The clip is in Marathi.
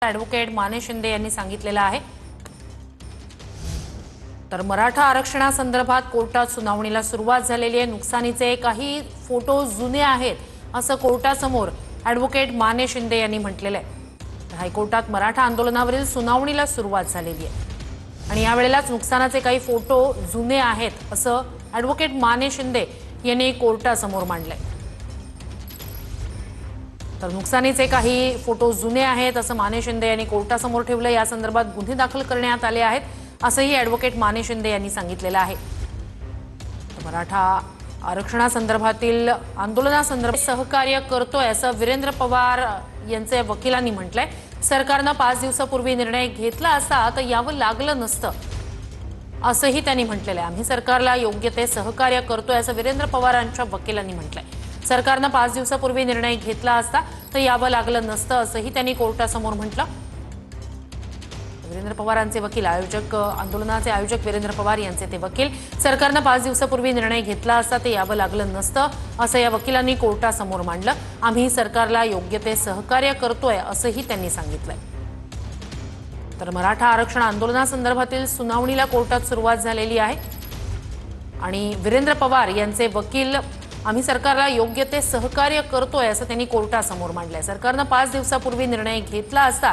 ॲडव्होकेट माने शिंदे यांनी सांगितलेलं आहे। तर मराठा आरक्षणासंदर्भात कोर्टात सुनावणीला सुरुवात झालेली आहे। नुकसानीचे काही फोटो जुने आहेत असं कोर्टासमोर ॲडव्होकेट माने शिंदे यांनी म्हटलेलं आहे। हायकोर्टात मराठा आंदोलनावरील सुनावणीला सुरुवात झालेली आहे आणि यावेळेलाच नुकसानाचे काही फोटो जुने आहेत असं ॲडव्होकेट माने शिंदे यांनी कोर्टासमोर मांडलंय। तर नुकसानीचे काही फोटो जुने आहेत असं माने शिंदे यांनी कोर्टासमोर ठेवलं। या संदर्भात गुन्हे दाखल करण्यात आले आहेत असंही ॲडव्होकेट माने शिंदे यांनी सांगितलेलं आहे। मराठा आरक्षणासंदर्भातील आंदोलनासंदर्भात सहकार्य करतोय असं वीरेंद्र पवार यांचे वकिलांनी म्हटलंय। सरकारने 5 दिवसापूर्वी निर्णय घेतला असता तर यावं लागलं नसतं असंही त्यांनी म्हटलेलं आहे। आम्ही सरकारला योग्य ते सहकार्य करतोय असं वीरेंद्र पवार यांच्या वकिलांनी म्हटलंय। सरकारने 5 दिवसापूर्वी निर्णय घेतला असता तर यावं लागलं नसतं असंही त्यांनी कोर्टासमोर म्हटलं। वीरेंद्र पवारांचे वकील आंदोलनाचे आयोजक वीरेंद्र पवार यांचे ते वकील, सरकारने 5 दिवसापूर्वी निर्णय घेतला असता ते यावं लागलं नसतं असं या वकिलांनी कोर्टासमोर मांडलं। आम्ही सरकारला योग्य ते सहकार्य करतोय असंही त्यांनी सांगितलंय। तर मराठा आरक्षण आंदोलनासंदर्भातील सुनावणीला कोर्टात सुरुवात झालेली आहे आणि वीरेंद्र पवार यांचे वकील आम्ही सरकारला योग्य ते सहकार्य करतोय असं त्यांनी कोर्टासमोर मांडलंय। सरकारने 5 दिवसापूर्वी निर्णय घेतला असता